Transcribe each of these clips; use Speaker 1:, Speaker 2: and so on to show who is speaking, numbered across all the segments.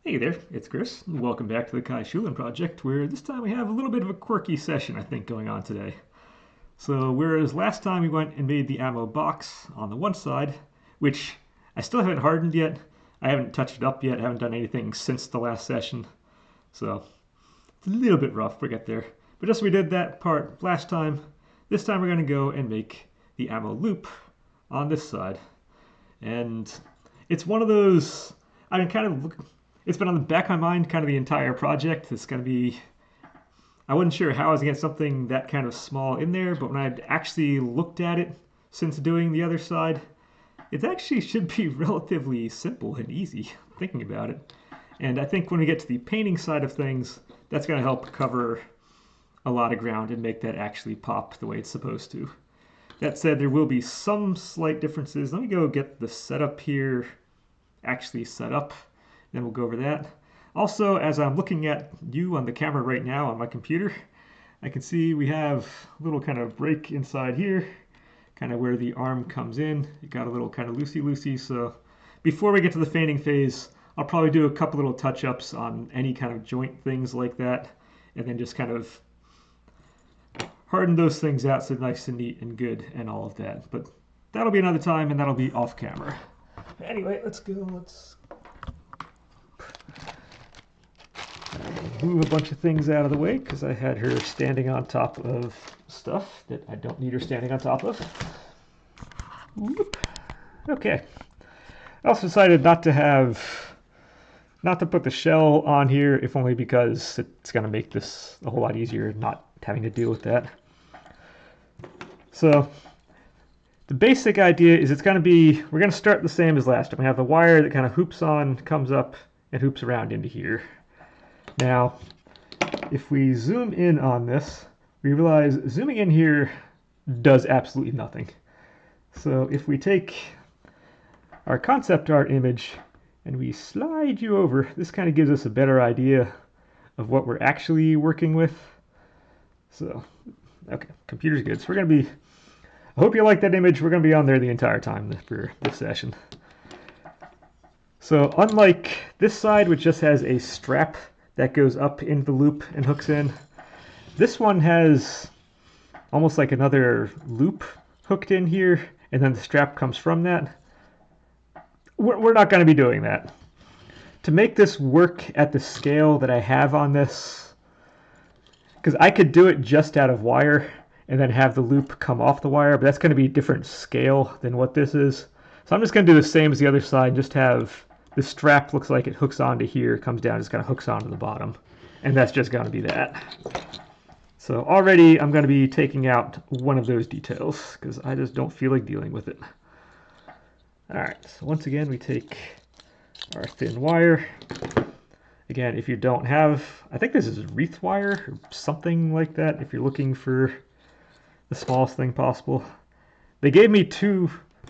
Speaker 1: Hey there, it's Chris. Welcome back to the Kai Schulen Project, where this time we have a little bit of a quirky session, I think, going on today. So, whereas last time we went and made the ammo box on the one side, which I still haven't hardened yet, I haven't touched it up yet, I haven't done anything since the last session, so it's a little bit rough, we'll get there. But just we did that part last time, this time we're going to go and make the ammo loop on this side. And it's one of those, I mean, kind of it's been on the back of my mind kind of the entire project. It's going to be, I wasn't sure how I was going to get something that kind of small in there, but when I'd actually looked at it since doing the other side, it actually should be relatively simple and easy thinking about it. And I think when we get to the painting side of things, that's going to help cover a lot of ground and make that actually pop the way it's supposed to. That said, there will be some slight differences. Let me go get the setup here actually set up. Then we'll go over that. Also, as I'm looking at you on the camera right now on my computer, I can see we have a little kind of break inside here, kind of where the arm comes in. You got a little kind of loosey-loosey. So before we get to the fading phase, I'll probably do a couple little touch-ups on any kind of joint things like that, and then just kind of harden those things out so nice and neat and good and all of that. But that'll be another time, and that'll be off camera. Anyway, let's move a bunch of things out of the way because I had her standing on top of stuff that I don't need her standing on top of. Whoop. Okay. I also decided not to put the shell on here, if only because it's going to make this a whole lot easier not having to deal with that. So the basic idea is we're going to start the same as last time. We have the wire that kind of hoops on, comes up, and hoops around into here. Now, if we zoom in on this, we realize zooming in here does absolutely nothing. So if we take our concept art image and we slide you over, this kind of gives us a better idea of what we're actually working with. So, okay, computer's good. So we're going to be, I hope you like that image. We're going to be on there the entire time for this session. So unlike this side, which just has a strap that goes up into the loop and hooks in, this one has almost like another loop hooked in here, and then the strap comes from that. We're not going to be doing that. To make this work at the scale that I have on this, because I could do it just out of wire and then have the loop come off the wire, but that's going to be a different scale than what this is. So I'm just going to do the same as the other side, just have the strap looks like it hooks onto here, comes down, just kind of hooks onto the bottom. And that's just going to be that. So already I'm going to be taking out one of those details because I just don't feel like dealing with it. All right, so once again, we take our thin wire. Again, if you don't have, I think this is wreath wire or something like that, if you're looking for the smallest thing possible. They gave me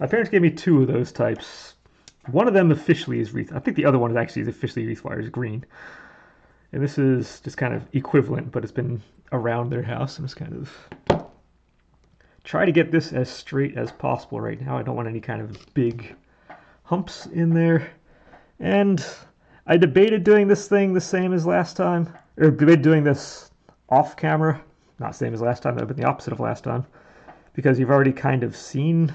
Speaker 1: my parents gave me two of those types. One of them officially is wreath. I think the other one is actually officially wreath wire, is green. And this is just kind of equivalent, but it's been around their house. I'm just kind of try to get this as straight as possible right now. I don't want any kind of big humps in there. And I debated doing this thing the same as last time, or debated doing this off camera. Not same as last time, but the opposite of last time, because you've already kind of seen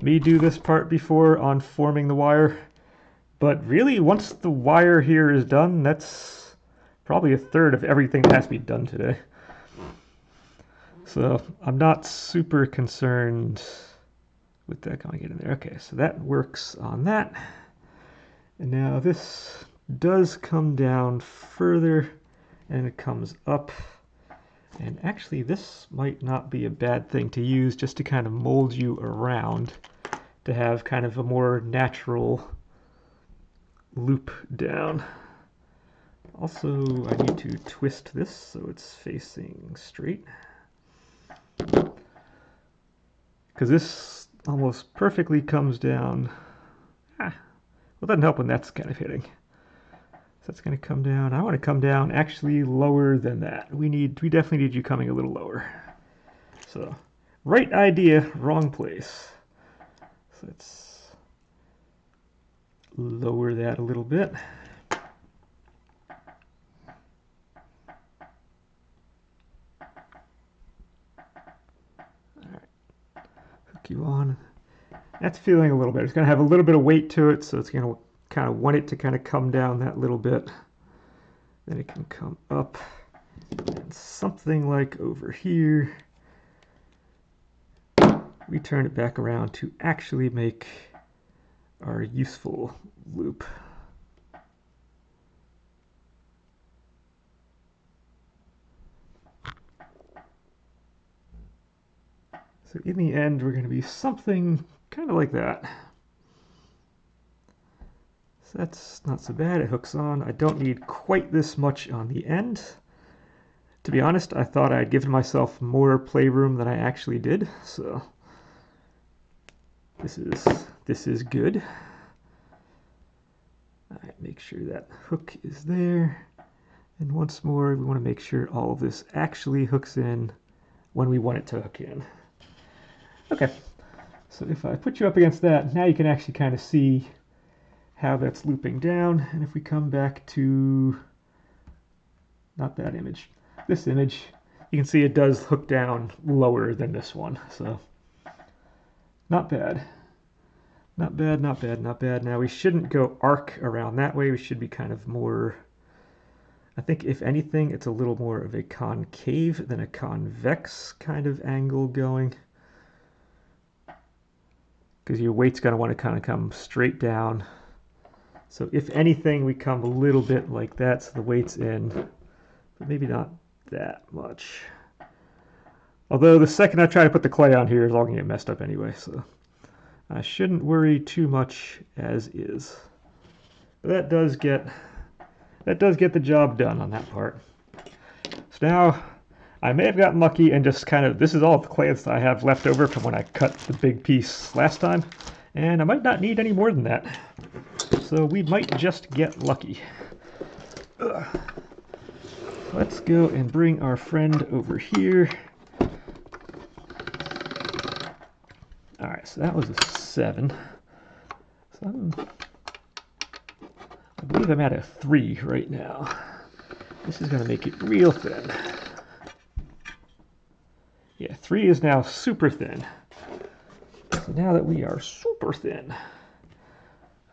Speaker 1: me do this part before on forming the wire. But really, once the wire here is done, that's probably a third of everything that has to be done today. So I'm not super concerned with that going in there. Okay, so that works on that. And now this does come down further and it comes up. And actually, this might not be a bad thing to use just to kind of mold you around to have kind of a more natural loop down. Also, I need to twist this so it's facing straight, because this almost perfectly comes down. Well, it doesn't help when that's kind of hitting. So that's going to come down. I want to come down actually lower than that. We definitely need you coming a little lower. So, right idea, wrong place. So let's lower that a little bit. hook you on. That's feeling a little better. It's going to have a little bit of weight to it, so it's going to kind of want it to kind of come down that little bit. Then it can come up and something like over here. We turn it back around to actually make our useful loop. So in the end, we're going to be something kind of like that. So that's not so bad. It hooks on. I don't need quite this much on the end. To be honest, I thought I'd given myself more playroom than I actually did. So this is good. All right, make sure that hook is there. And once more, we want to make sure all of this actually hooks in when we want it to hook in. Okay, so if I put you up against that, now you can actually kind of see how that's looping down. And if we come back to, not that image, this image, you can see it does hook down lower than this one. So not bad. Not bad, not bad, not bad. Now we shouldn't go arc around that way. We should be kind of more, I think if anything, it's a little more of a concave than a convex kind of angle going. Because your weight's going to want to kind of come straight down. So if anything, we come a little bit like that, so the weight's in, but maybe not that much. Although the second I try to put the clay on here, it's all going to get messed up anyway, so I shouldn't worry too much as is. But that does get the job done on that part. So now I may have gotten lucky and just kind of, this is all the clay that I have left over from when I cut the big piece last time, and I might not need any more than that. So we might just get lucky. Ugh. Let's go and bring our friend over here. All right, so that was a 7. So I believe I'm at a 3 right now. This is going to make it real thin. Yeah, 3 is now super thin. So now that we are super thin,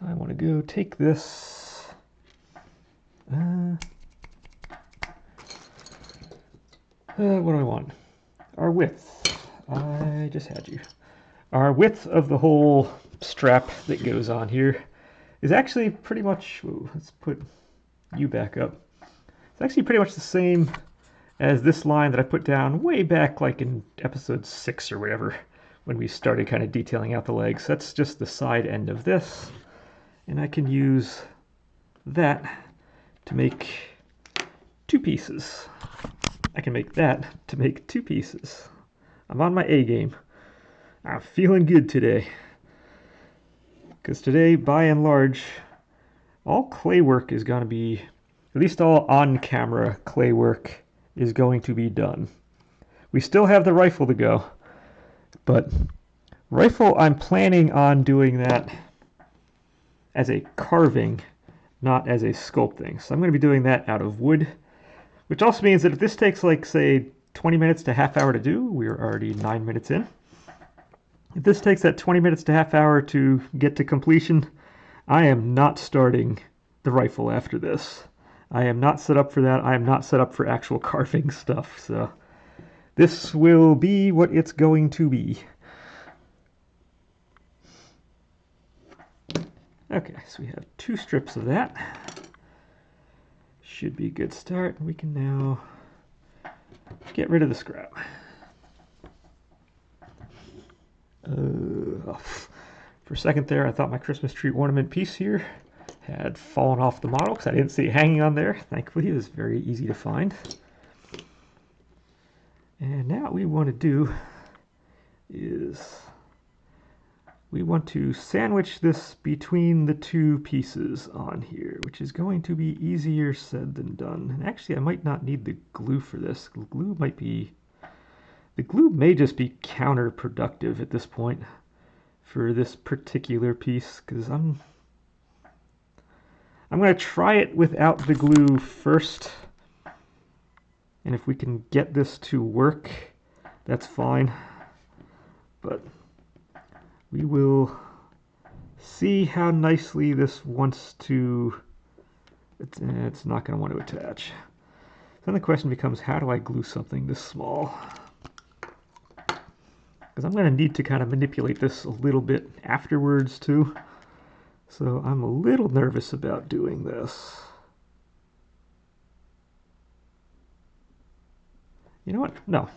Speaker 1: I want to go take this. What do I want? Our width. I just had you. Our width of the whole strap that goes on here is actually pretty much, whoa, let's put you back up. It's actually pretty much the same as this line that I put down way back like in episode 6 or whatever, when we started kind of detailing out the legs. That's just the side end of this. And I can use that to make 2 pieces. I can make that to make 2 pieces. I'm on my A game. I'm feeling good today. Because today, by and large, all clay work is going to be, at least all on-camera clay work is going to be done. We still have the rifle to go, but rifle, I'm planning on doing that as a carving, not as a sculpting. So I'm going to be doing that out of wood, which also means that if this takes like, say, 20 minutes to half hour to do, we're already 9 minutes in. If this takes that 20 minutes to half hour to get to completion, I am not starting the rifle after this. I am not set up for that. I am not set up for actual carving stuff. So this will be what it's going to be. Okay, so we have 2 strips of that. Should be a good start. We can now get rid of the scrap. For a second there, I thought my Christmas tree ornament piece here had fallen off the model because I didn't see it hanging on there. Thankfully, it was very easy to find. And now what we want to do is we want to sandwich this between the 2 pieces on here, which is going to be easier said than done. And actually, I might not need the glue for this. The glue may just be counterproductive at this point for this particular piece, because I'm going to try it without the glue first. And if we can get this to work, that's fine. But we will see how nicely this wants to, it's not going to want to attach. Then the question becomes, how do I glue something this small? Because I'm going to need to kind of manipulate this a little bit afterwards too. So I'm a little nervous about doing this. You know what? No,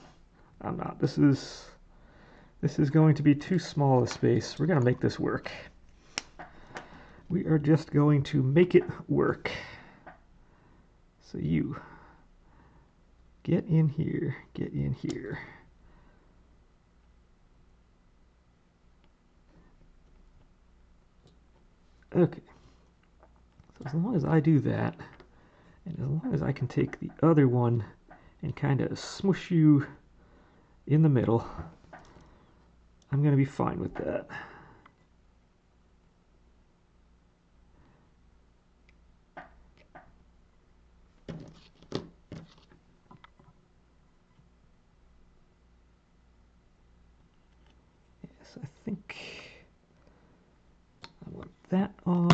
Speaker 1: I'm not. This is going to be too small a space. We're going to make this work. We are just going to make it work. So you get in here, get in here. Okay. So as long as I do that, and as long as I can take the other one and kind of smush you in the middle, I'm going to be fine with that. Yes, I think I want that off,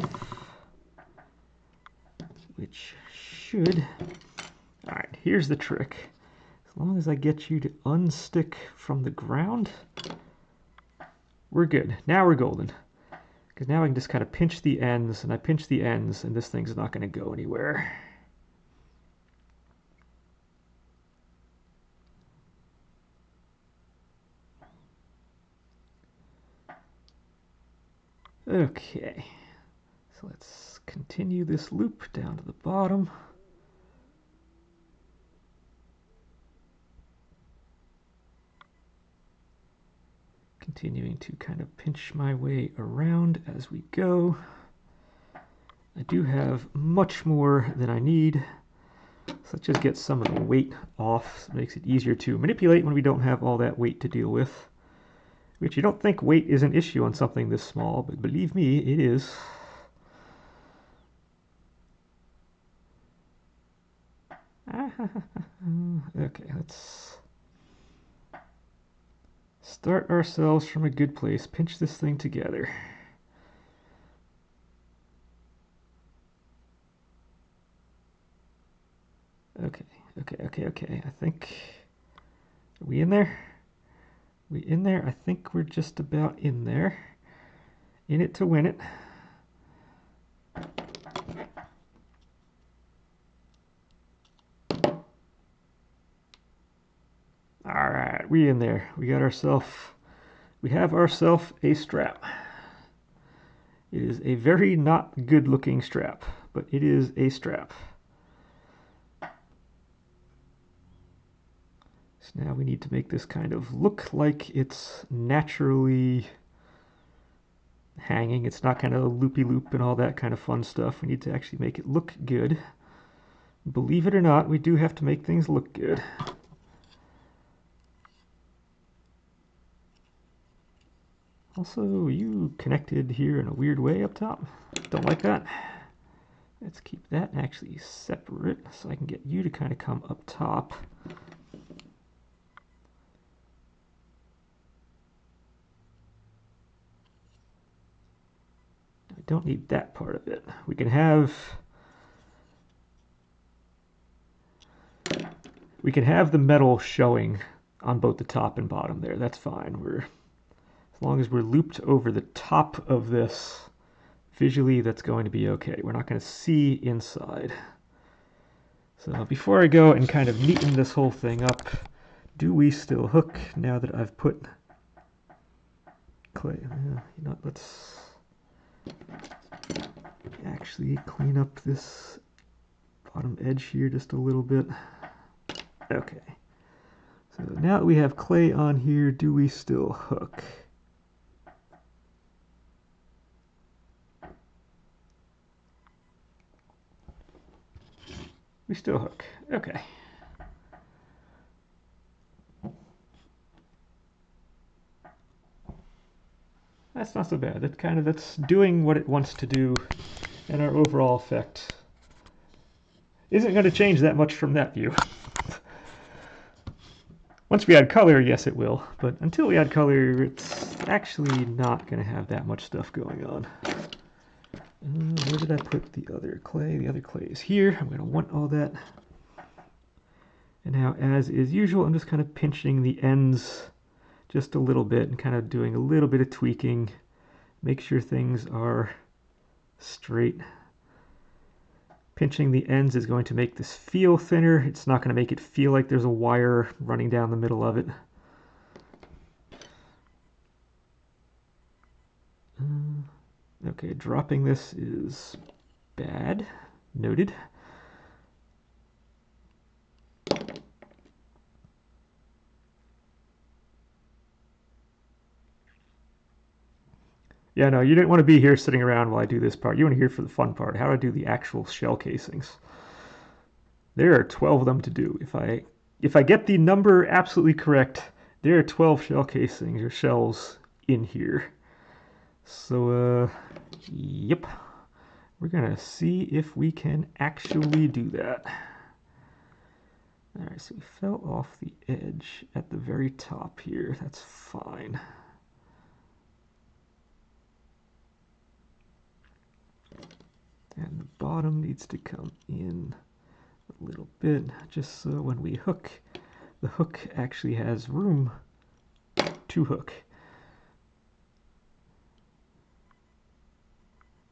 Speaker 1: which should... All right, here's the trick. As long as I get you to unstick from the ground, we're good. Now we're golden. Because now I can just kind of pinch the ends, and I pinch the ends, and this thing's not going to go anywhere. Okay, so let's continue this loop down to the bottom. Continuing to kind of pinch my way around as we go. I do have much more than I need. So let's just get some of the weight off. So it makes it easier to manipulate when we don't have all that weight to deal with. Which you don't think weight is an issue on something this small, but believe me, it is. Okay, let's start ourselves from a good place. Pinch this thing together. Okay. I think... Are we in there? We in there? I think we're just about in there. In it to win it. Alright, we in there. We have ourselves a strap. It is a very not good looking strap, but it is a strap. So now we need to make this kind of look like it's naturally hanging. It's not kind of loopy-loop and all that kind of fun stuff. We need to actually make it look good. Believe it or not, we do have to make things look good. Also, you connected here in a weird way up top. Don't like that. Let's keep that actually separate so I can get you to kind of come up top. I don't need that part of it. We can have the metal showing on both the top and bottom there. That's fine. As long as we're looped over the top of this, visually that's going to be okay. We're not going to see inside. So before I go and kind of neaten this whole thing up, do we still hook now that I've put clay? You know, let's actually clean up this bottom edge here just a little bit. Okay. So now that we have clay on here, do we still hook? We still hook. Okay. That's not so bad. That's doing what it wants to do, and our overall effect isn't going to change that much from that view. Once we add color, yes it will, but until we add color, it's actually not going to have that much stuff going on. Where did I put the other clay? The other clay is here. I'm going to want all that. And now, as is usual, I'm just kind of pinching the ends just a little bit and kind of doing a little bit of tweaking. Make sure things are straight. Pinching the ends is going to make this feel thinner. It's not going to make it feel like there's a wire running down the middle of it. Okay, dropping this is bad. Noted. Yeah, no, you didn't want to be here sitting around while I do this part. You want to hear for the fun part, how to do the actual shell casings. There are 12 of them to do. If I get the number absolutely correct, there are 12 shell casings or shells in here. So, yep. We're gonna see if we can actually do that. Alright, so we fell off the edge at the very top here. That's fine. And the bottom needs to come in a little bit, just so when we hook, the hook actually has room to hook.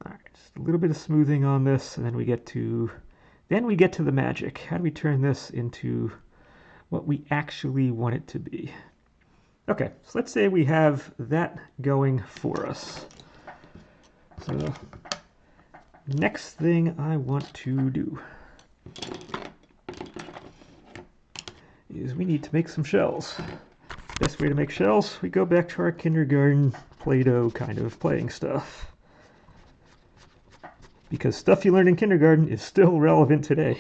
Speaker 1: All right, just a little bit of smoothing on this, and then we get to the magic. How do we turn this into what we actually want it to be? Okay, so let's say we have that going for us. So next thing I want to do is we need to make some shells. Best way to make shells, we go back to our kindergarten Play-Doh kind of playing stuff. Because stuff you learned in kindergarten is still relevant today.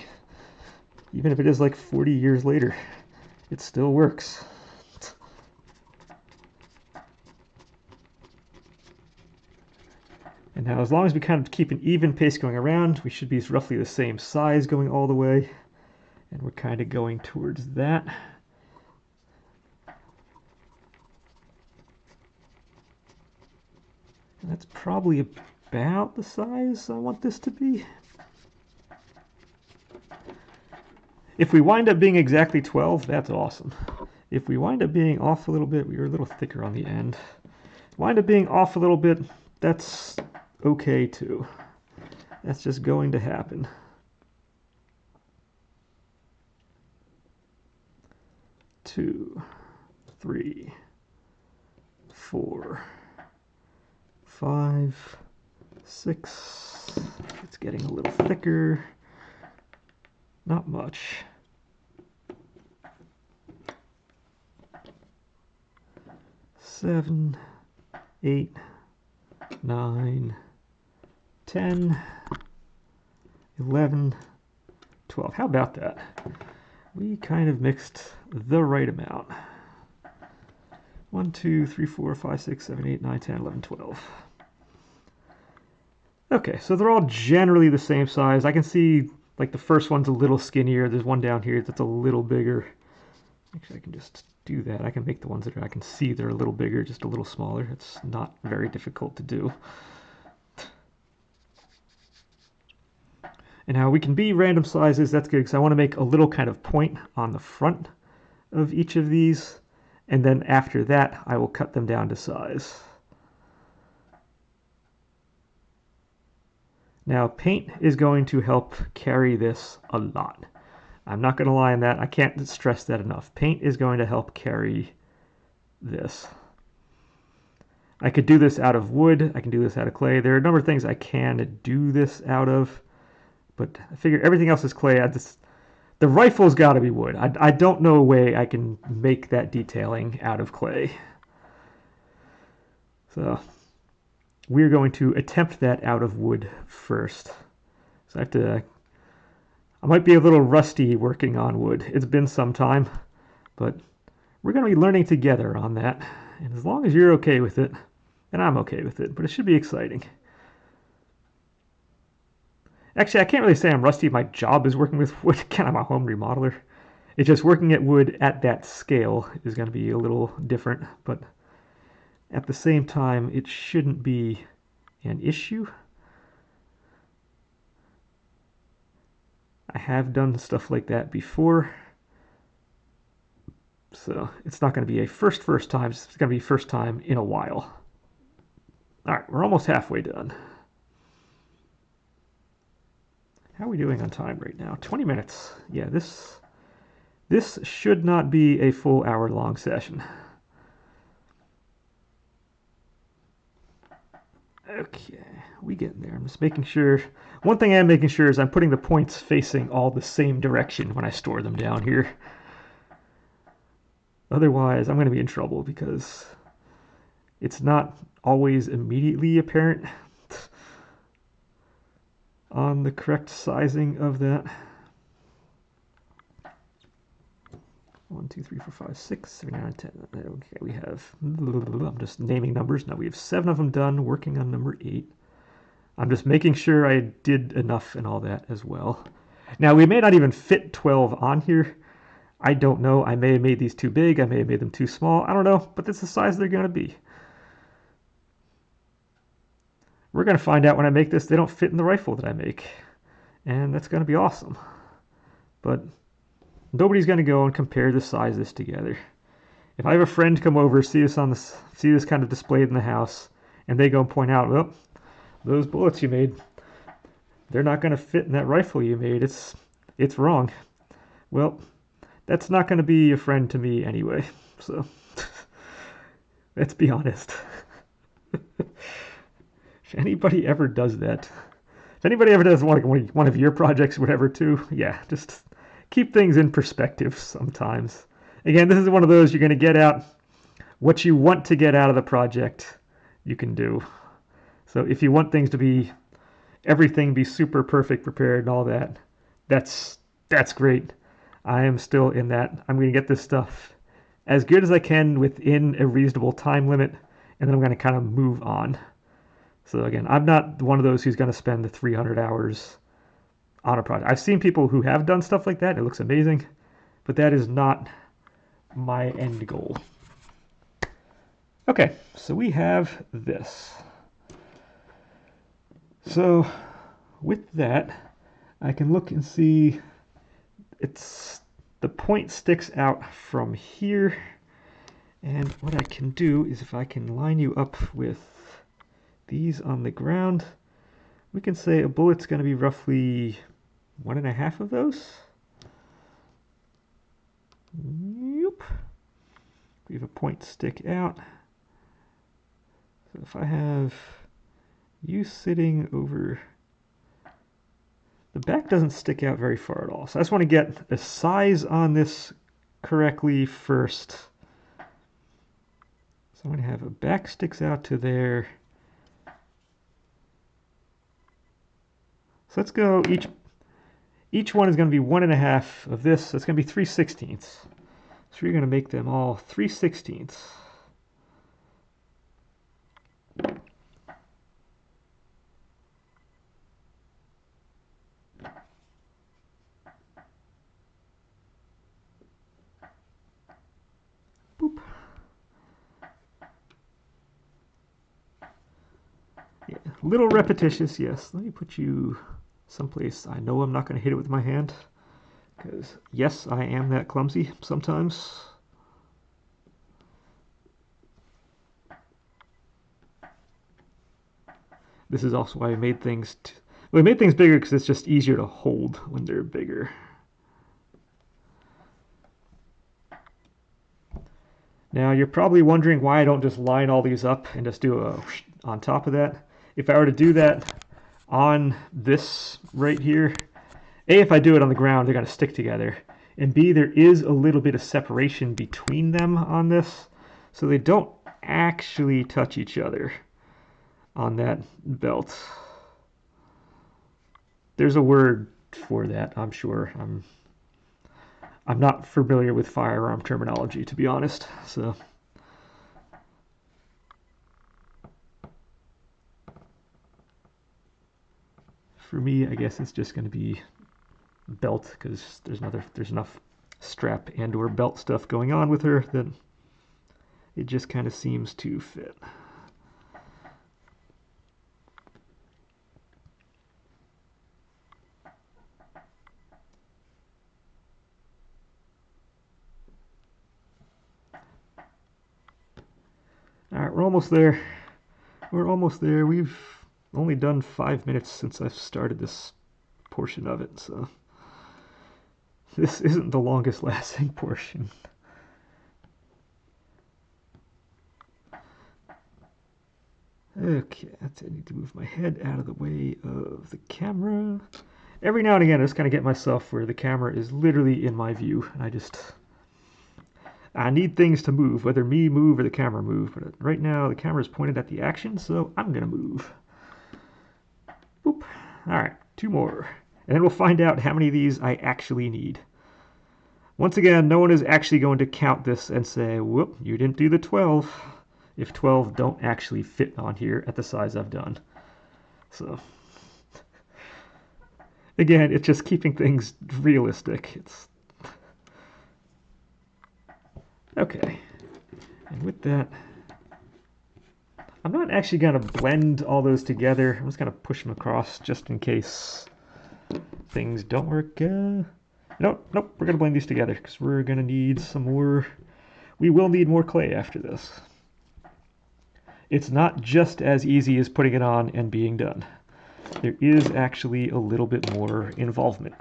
Speaker 1: Even if it is like 40 years later, it still works. And now as long as we kind of keep an even pace going around, we should be roughly the same size going all the way. And we're kind of going towards that. And that's probably about the size I want this to be. If we wind up being exactly 12, that's awesome. If we wind up being off a little bit, we were a little thicker on the end. Wind up being off a little bit, that's okay too. That's just going to happen. Two, 3, 4, 5, 6. It's getting a little thicker. Not much. 7, 8, 9, 10, 11, 12. How about that? We kind of mixed the right amount. 1, 2, 3, 4, 5, 6, 7, 8, 9, 10, 11, 12. Okay, so they're all generally the same size. I can see like the first one's a little skinnier. There's one down here that's a little bigger. Actually, I can just do that. I can make the ones that I can see they're a little bigger, just a little smaller. It's not very difficult to do. And now we can be random sizes. That's good because I want to make a little kind of point on the front of each of these. And then after that, I will cut them down to size. Now, paint is going to help carry this a lot. I'm not going to lie on that. I can't stress that enough. Paint is going to help carry this. I could do this out of wood. I can do this out of clay. There are a number of things I can do this out of. But I figure everything else is clay. The rifle's got to be wood. I don't know a way I can make that detailing out of clay. So we're going to attempt that out of wood first. So I might be a little rusty working on wood. It's been some time, but we're going to be learning together on that. And as long as you're okay with it, and I'm okay with it, but it should be exciting. Actually, I can't really say I'm rusty. My job is working with wood. Again, I'm a home remodeler. It's just working at wood at that scale is going to be a little different, but at the same time, it shouldn't be an issue. I have done stuff like that before, so it's not going to be a first time. It's going to be first time in a while. All right, we're almost halfway done. How are we doing on time right now? 20 minutes. Yeah, this should not be a full hour-long session. Okay, we getting there. I'm just making sure. One thing I'm making sure is I'm putting the points facing all the same direction when I store them down here. Otherwise, I'm going to be in trouble because it's not always immediately apparent on the correct sizing of that. 1, 2, 3, 4, 5, 6, 7, 8, 9, 10. Okay, we have, I'm just naming numbers. Now we have 7 of them done, working on number 8. I'm just making sure I did enough and all that as well. Now we may not even fit 12 on here. I don't know. I may have made these too big. I may have made them too small. I don't know, but that's the size they're going to be. We're going to find out when I make this they don't fit in the rifle that I make. And that's going to be awesome. But nobody's going to go and compare the sizes together. If I have a friend come over, see this kind of displayed in the house, and they go and point out, well, those bullets you made, they're not going to fit in that rifle you made. It's wrong. Well, that's not going to be a friend to me anyway. So let's be honest. If anybody ever does that, if anybody ever does one of your projects or whatever too, yeah, just keep things in perspective sometimes. Again, this is one of those you're going to get out what you want to get out of the project, you can do. So if you want things to be, everything be super perfect prepared and all that, that's great. I am still in that. I'm going to get this stuff as good as I can within a reasonable time limit, and then I'm going to kind of move on. So again, I'm not one of those who's going to spend the 300 hours on a project. I've seen people who have done stuff like that. It looks amazing, but that is not my end goal. Okay, so we have this. So with that, I can look and see the point sticks out from here. And what I can do is if I can line you up with these on the ground, we can say a bullet's going to be roughly 1.5 of those. Yep. We have a point stick out. So if I have you sitting over, the back doesn't stick out very far at all. So I just want to get the size on this correctly first. So I'm going to have a back sticks out to there. So let's go, each one is going to be 1.5 of this, so it's going to be 3/16. So you're going to make them all 3/16. Boop. Yeah, little repetitious, yes. Let me put you someplace I know I'm not going to hit it with my hand, because yes, I am that clumsy sometimes. This is also why I made things we made things bigger because it's just easier to hold when they're bigger. Now you're probably wondering why I don't just line all these up and just do a on top of that. If I were to do that on this right here, A, if I do it on the ground, they're going to stick together. And B, there is a little bit of separation between them on this, so they don't actually touch each other on that belt. There's a word for that, I'm sure. I'm not familiar with firearm terminology, to be honest. So for me, I guess it's just going to be belt because there's enough strap and or belt stuff going on with her, then it just kind of seems to fit. Alright, we're almost there. We're almost there. We've only done 5 minutes since I've started this portion of it, so this isn't the longest lasting portion. Okay, I need to move my head out of the way of the camera. Every now and again, I just kind of get myself where the camera is literally in my view, and I need things to move, whether me move or the camera move. But right now, the camera is pointed at the action, so I'm going to move. Boop. All right, 2 more. And then we'll find out how many of these I actually need. Once again, no one is actually going to count this and say, whoop, you didn't do the 12, if 12 don't actually fit on here at the size I've done. So, again, it's just keeping things realistic. Okay, and with that, I'm not actually going to blend all those together. I'm just going to push them across just in case things don't work. Nope, we're going to blend these together because we're going to need some more. We will need more clay after this. It's not just as easy as putting it on and being done. There is actually a little bit more involvement.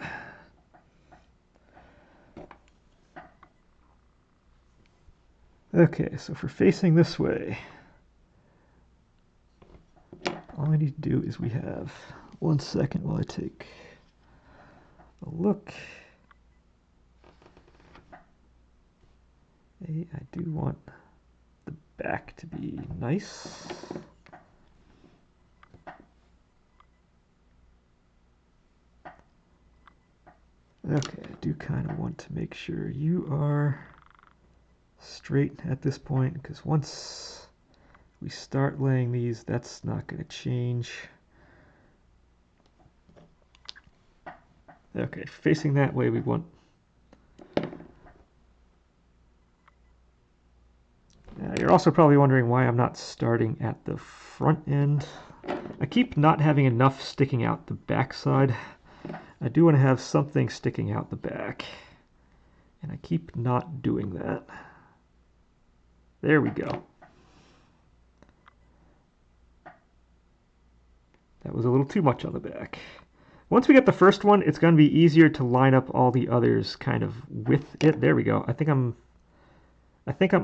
Speaker 1: Okay, so for facing this way, all I need to do is we have 1 second while I take a look. I do want the back to be nice. Okay, I do kind of want to make sure you are straight at this point, because once we start laying these, that's not going to change. Okay, facing that way we want. You're also probably wondering why I'm not starting at the front end. I keep not having enough sticking out the back side. I do want to have something sticking out the back, and I keep not doing that. There we go. That was a little too much on the back. Once we get the first one, it's going to be easier to line up all the others kind of with it. There we go. I think I'm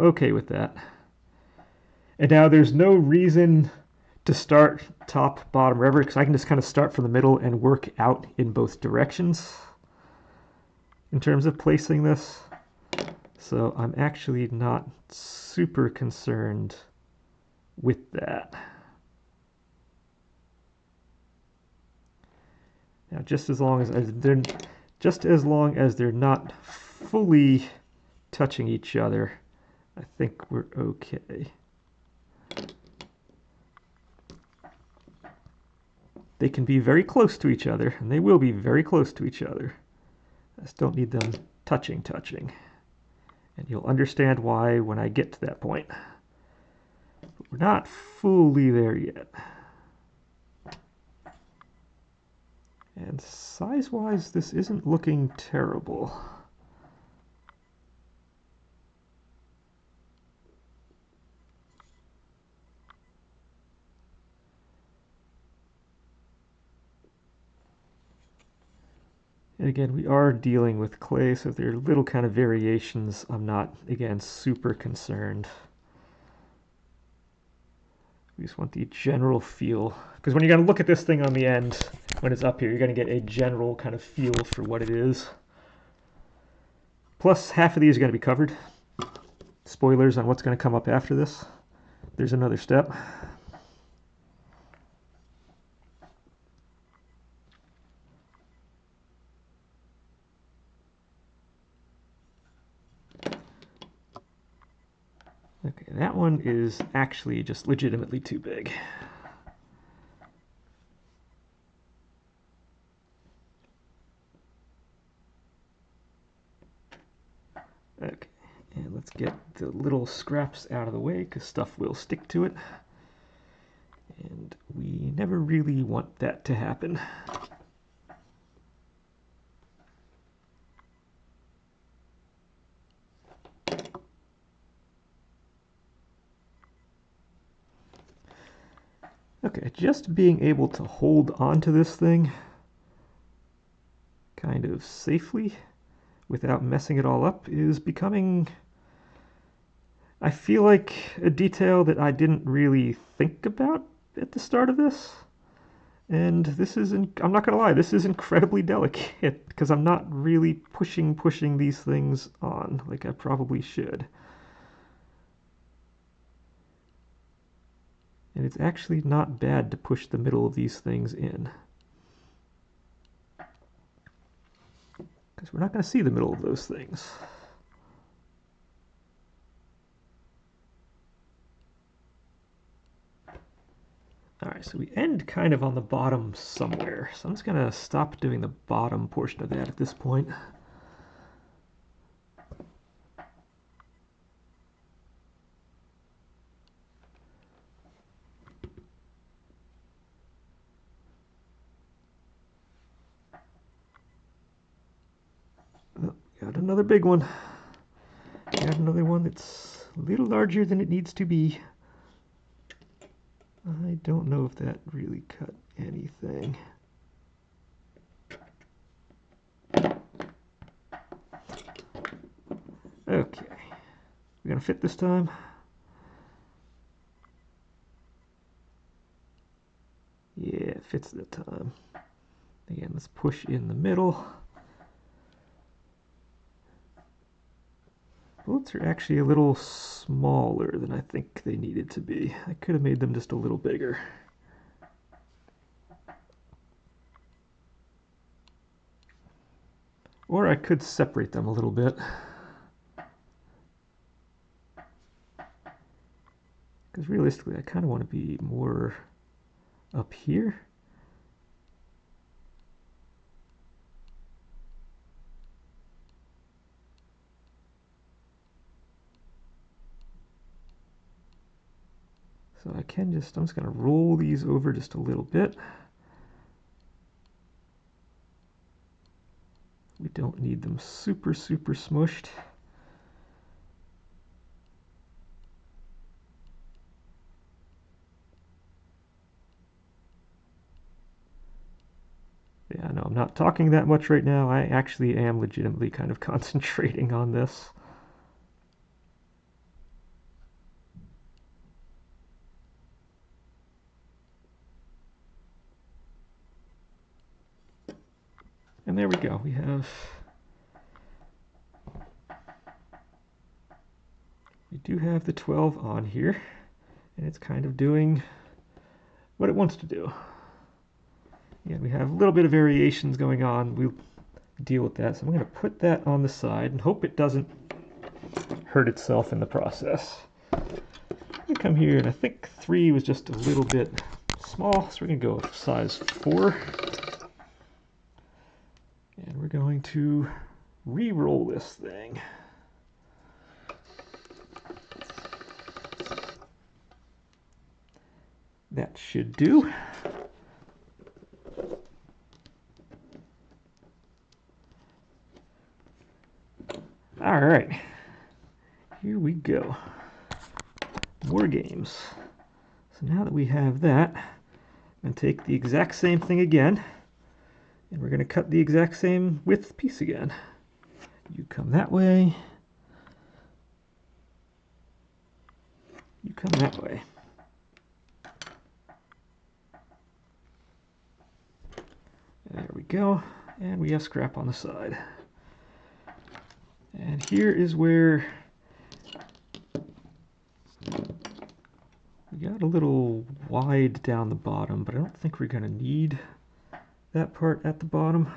Speaker 1: okay with that. And now there's no reason to start top, bottom, wherever, because I can just kind of start from the middle and work out in both directions in terms of placing this. So I'm actually not super concerned with that. Now, just as long as they're not fully touching each other, I think we're okay. They can be very close to each other, and they will be very close to each other. I just don't need them touching. And you'll understand why when I get to that point. But we're not fully there yet. And size-wise, this isn't looking terrible. And again, we are dealing with clay, so if there are little kind of variations, I'm not, again, super concerned. We just want the general feel. Because when you're going to look at this thing on the end, when it's up here, you're going to get a general kind of feel for what it is. Plus, half of these are going to be covered. Spoilers on what's going to come up after this. There's another step. Okay, that one is actually just legitimately too big. Okay, and let's get the little scraps out of the way because stuff will stick to it. And we never really want that to happen. Okay, just being able to hold onto this thing kind of safely without messing it all up is becoming, I feel like, a detail that I didn't really think about at the start of this. And this is, I'm not gonna lie, this is incredibly delicate because I'm not really pushing these things on like I probably should. And it's actually not bad to push the middle of these things in. Because we're not going to see the middle of those things. Alright, so we end kind of on the bottom somewhere. So I'm just going to stop doing the bottom portion of that at this point. Oh, got another big one. Got another one that's a little larger than it needs to be. I don't know if that really cut anything. Okay, we're gonna fit this time. Yeah, it fits that time. Again, let's push in the middle. Bullets are actually a little smaller than I think they needed to be. I could have made them just a little bigger. Or I could separate them a little bit. Because realistically, I kind of want to be more up here. So I can just, I'm just going to roll these over just a little bit. We don't need them super smushed. Yeah, no, I'm not talking that much right now. I actually am legitimately kind of concentrating on this. And there we go. We do have the 12 on here, and it's kind of doing what it wants to do. Yeah, we have a little bit of variations going on. We'll deal with that. So I'm going to put that on the side and hope it doesn't hurt itself in the process. I'm going to come here, and I think 3 was just a little bit small, so we're going to go with size 4. And we're going to re-roll this thing. That should do. All right, here we go. More games. So now that we have that, I'm going to take the exact same thing again, and we're going to cut the exact same width piece again. You come that way. You come that way. There we go. And we have scrap on the side. And here is where we got a little wide down the bottom, but I don't think we're going to need that part at the bottom.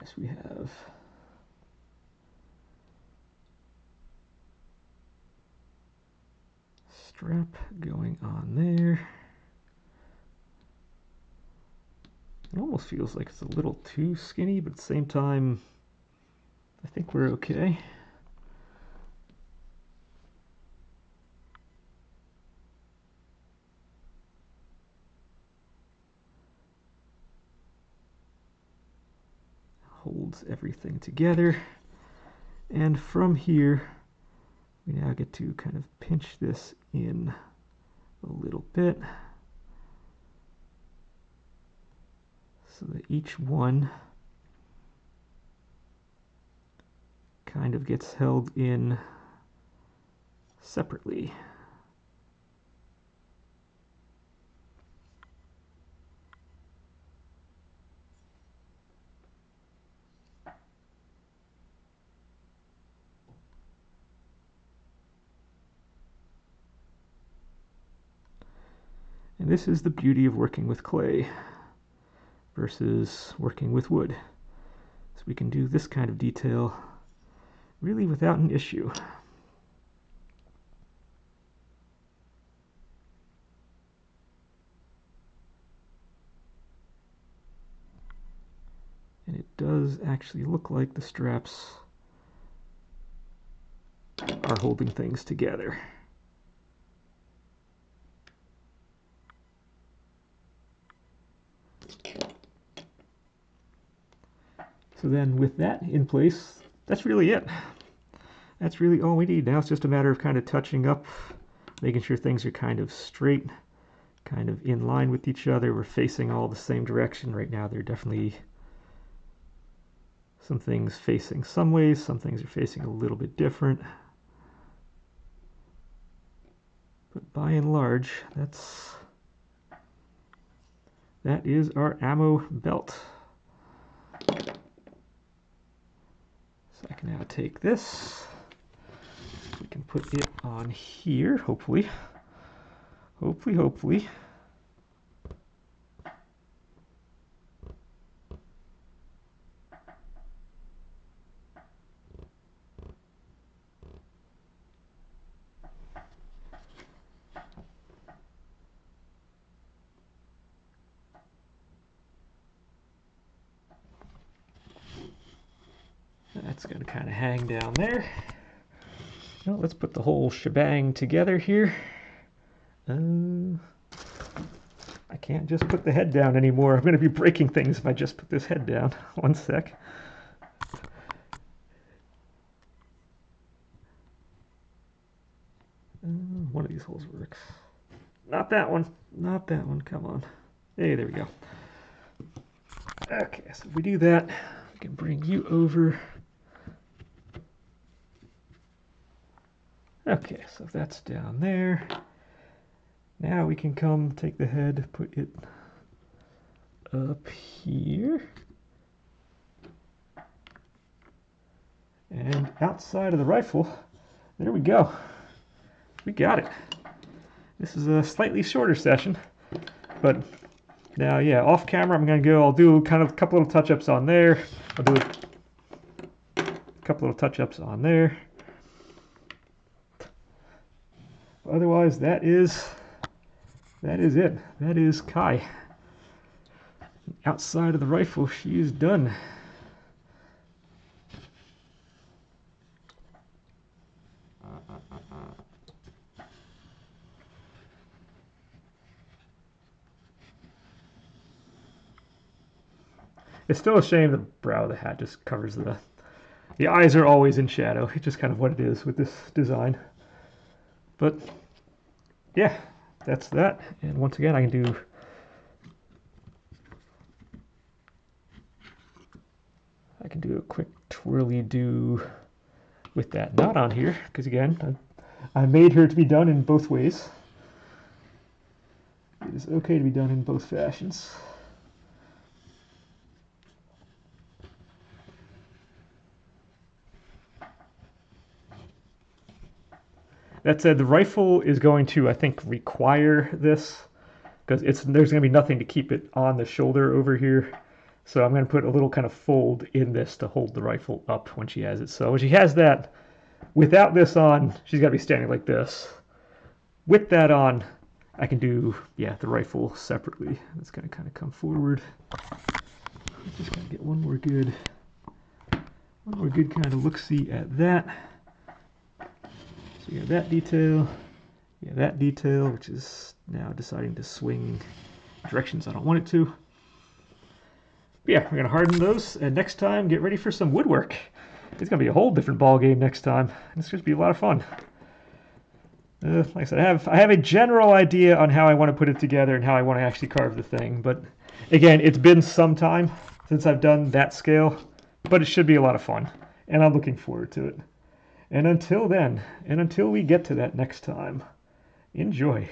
Speaker 1: course, we have strap going on there. It almost feels like it's a little too skinny, but at the same time, I think we're okay. Holds everything together. And from here, we now get to kind of pinch this in a little bit so that each one kind of gets held in separately. And this is the beauty of working with clay versus working with wood. So we can do this kind of detail really without an issue. And it does actually look like the straps are holding things together. So then with that in place, that's really it. That's really all we need. Now it's just a matter of kind of touching up, making sure things are kind of straight, kind of in line with each other. We're facing all the same direction right now. There are definitely some things facing some ways, some things are facing a little bit different. But by and large, that is our ammo belt. So I can now take this, we can put it on here, hopefully. Hopefully. That's going to kind of hang down there. Well, let's put the whole shebang together here. I can't just put the head down anymore. I'm going to be breaking things if I just put this head down. One sec. One of these holes works. Not that one. Not that one. Come on. Hey, there we go. Okay, so if we do that, we can bring you over. Okay, so that's down there. Now we can come take the head, put it up here. And outside of the rifle, there we go. We got it. This is a slightly shorter session, but now, yeah, off camera, I'll do kind of a couple little touch-ups on there. I'll do a couple little touch-ups on there. Otherwise, that is it. That is Kai. Outside of the rifle, she is done. It's still a shame the brow of the hat just covers the eyes are always in shadow. It's just kind of what it is with this design. But yeah, that's that. And once again, I can do a quick twirly do with that knot on here, because again, I made her to be done in both ways. It is okay to be done in both fashions. That said, the rifle is going to, I think, require this, because there's going to be nothing to keep it on the shoulder over here. So I'm going to put a little kind of fold in this to hold the rifle up when she has it. So when she has that, without this on, she's got to be standing like this. With that on, I can do, yeah, the rifle separately. It's going to kind of come forward. Just got to get one more good kind of look-see at that. So you got that detail, yeah, that detail, which is now deciding to swing directions I don't want it to. But yeah, we're gonna harden those, and next time get ready for some woodwork. It's gonna be a whole different ball game next time. It's gonna be a lot of fun. Like I said, I have a general idea on how I want to put it together and how I want to actually carve the thing. But again, it's been some time since I've done that scale, but it should be a lot of fun, and I'm looking forward to it. And until then, and until we get to that next time, enjoy.